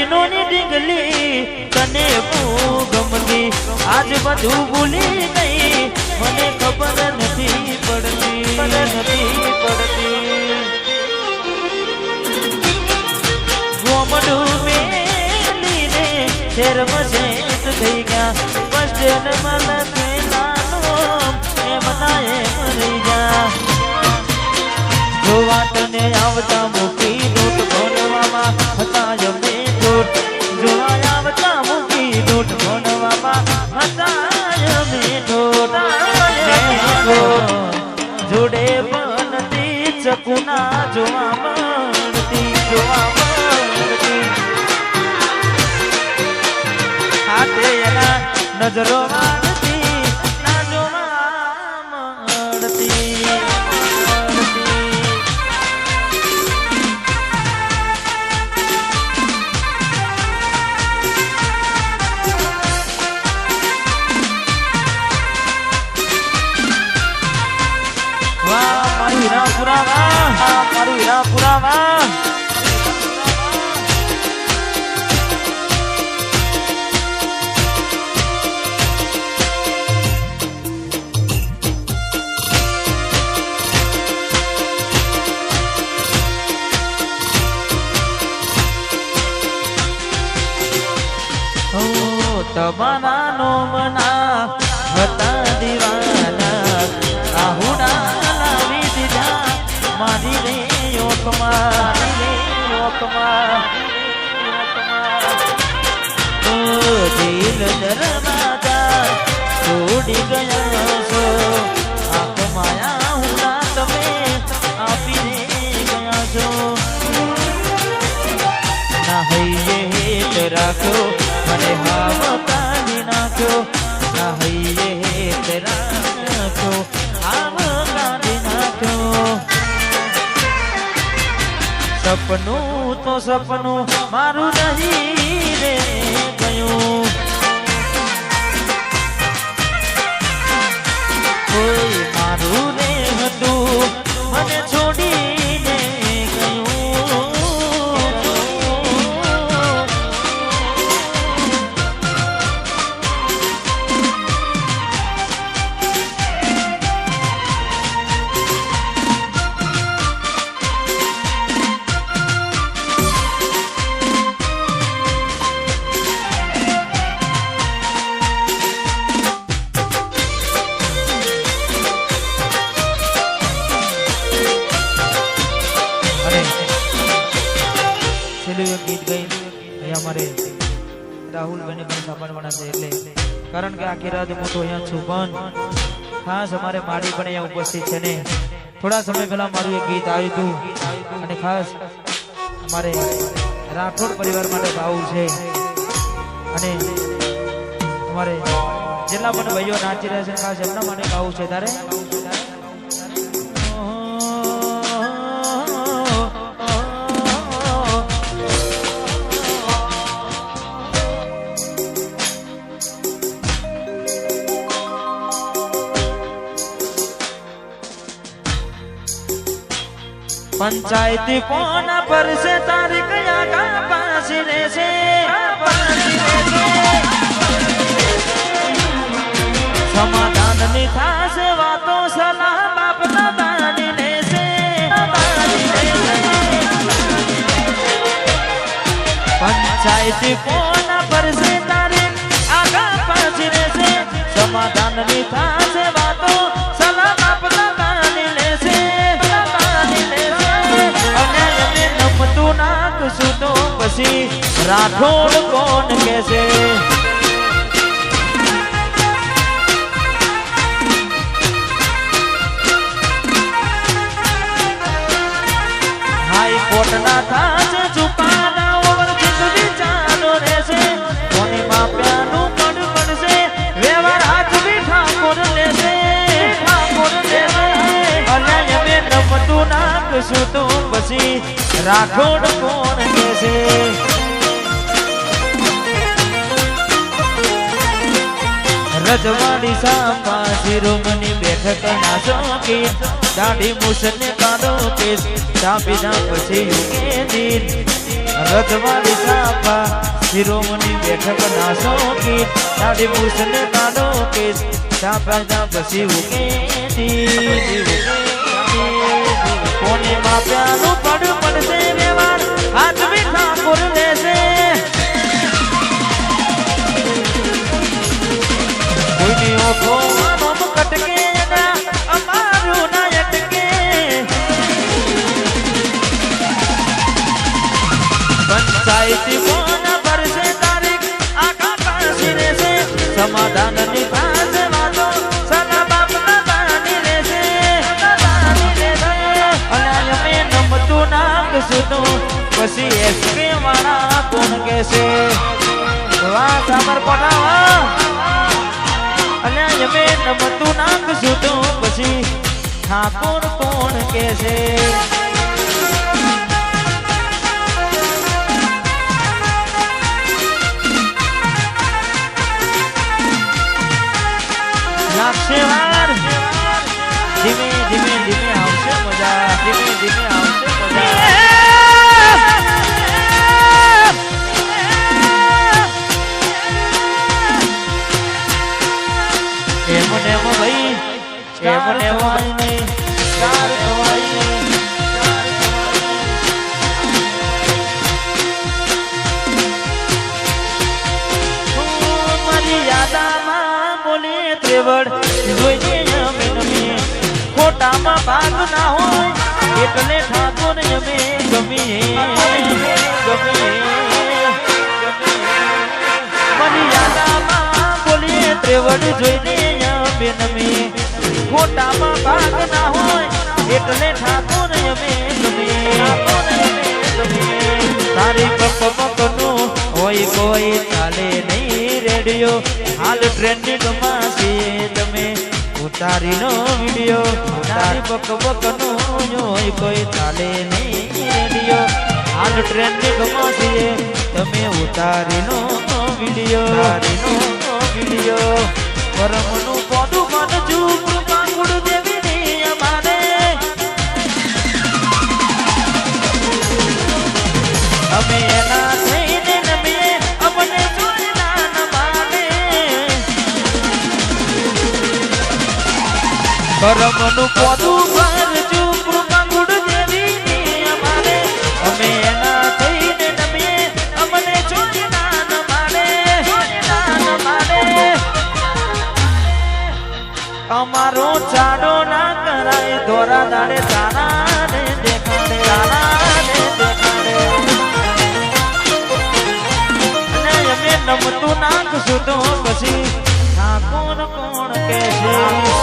મીનોની ડીંગલી તને હું ગમતી આજ બધું ભૂલી ગઈ મને ખબર નથી પડતી ગોમડું મેલીને શેરમાં શેત થઈ ગયા બસ જન્મલ થયેલાનો એમ ના એમ રહી ગયા જો વાટને આવતા મૂકી દૂટ ભણવામાં હતા અમે દૂટ જોવા આવતા મૂકી દૂટ ભણવામાં હતા અમે દૂટ જોડે બનતી ચકુના જોવા મળતી હાથે એના નજરો મારતી ના જોવા મળતી મારું હીરાપુરામાં તમારા નો મના હતા દીવાના આહુડા લાવી દીધા મારી રે યોકમાં દિલ દરવાજા છોડી ગયા છો આંખ માયા હુડા તમે આપીને ગયા છો ના હૈયે હેત રાખ્યો મને હાવ કાઢી નાખ્યો ના હૈયે હેત રાખ્યો હાવ કાઢી નાખ્યો સપનું તો સપનું મારું નહીં રે ગયું કોઈ મારું રે હતું મને છોડીને ગયું ગીત ગઈ અમારે રાહુલ ભાઈને પણ સાંભળવાના છે એટલે કારણ કે આખી રાત હું તો અહીંયા છું પણ ખાસ અમારે મારી પણ અહીંયા ઉપસ્થિત છે ને થોડા સમય પહેલા મારું એક ગીત આવ્યું હતું અને ખાસ અમારે રાઠોડ પરિવાર માટે ગાવું છે અને અમારે જેટલા પણ ભાઈઓ નાચી રહ્યા છે ખાસ એમના માટે ગાવું છે તારે पंचायती कोना पर से तारीख आगा पास से समाधान निथा से वातो सलाह बाप दादी ने से पंचायती कोना पर से तारीख आगा पास से समाधान निथा से वातो सलाह बाप दादी ने से તું નાખશું તો પછી રાઠોડ કોણ કેસે હાઈકોર્ટના થાશે ચુકાદા ઓવર જિંદગી ચાલો રહેશે કોની માપ્યાનું પડ પડશે વ્યવહાર હાથ બી ઠાકોર લેશે અન્યાય મેં નમતું નાખશું તો પછી રાઠોડ કોણ કેસે રજવાડી સાંભા શિરોમણી બેઠક ના શોખીન દાઢી મૂછને કાઢો કેસ ચાપી ના પછી યુગે દિન રજવાડી સાપા શિરોમણી બેઠક નાસો કીટ દાડી મૂર્છને કાઢો કેસ સાપા જા પછી ઉકેતી કોને માપ્યાનું પડ પડશે વ્યવહાર હાથ બી ઠાકોર લેશે કોઈની ઓઠો આનોમ કટકે અમારું ના અટકે પંચાયતી કોના ભરશે તારીખ આખા કાશી રહેશે સમાધાનની પાસે વાતો સલા બાપના બાની રહેશે અનાય મેં નમતું નામ સુધું પછી એસપી વાળા કોણ કહેશે વાહ સામર કોના અનાય મેં નમતું નામ સુધું પછી ઠાકોર કોણ કહેશે લાક્ષેવાર ધીમે ધીમે ધીમે આવશે મજા ધીમે ધીમે આવશે મજા એમ ને એમ ભાઈ એમ ને એમ ભાઈ ચાર કવાઈ મારી યાદામાં બોલે ત્રેવડ જોઈએ અમે નમે ખોટામાં ભાગ ના હોય એટલે ઠાકોર અમે ગમીએ મર્યાદામાં બોલીએ ત્રેવડ જોઈએ અમે નમે ખોટામાં ભાગ ના હોય એટલે ઠાકોર અમે ગમીએ તારી પકનું હોય કોઈ ચાલે નહીં રેડિયો હાલ ટ્રેન્ડિંગમાં છીએ તમે ઉતારીનો વિડિયો તારી બકબકનો હોય કોઈ ચાલે નહીં રેડિયો હાલ ટ્રેન્ડિંગમાં છીએ તમે ઉતારીનો વિડિયો પરમનું પોડું માનજુ કૃપા ગુરુદેવીની અમારે અમે એના થઈને નમીએ અમને જોઈના ન માને પરમનું પોડું માનજુ કૃપા ગુરુદેવીની અમારે અમે એના થઈને નમીએ અમને જોઈના ન માને અમારો ચાડો ના કરાય દોરા દાડે તારાને દેખાડે અને અમે નમતું નાખશું તો પછી ઠાકોર કોણ કહેશે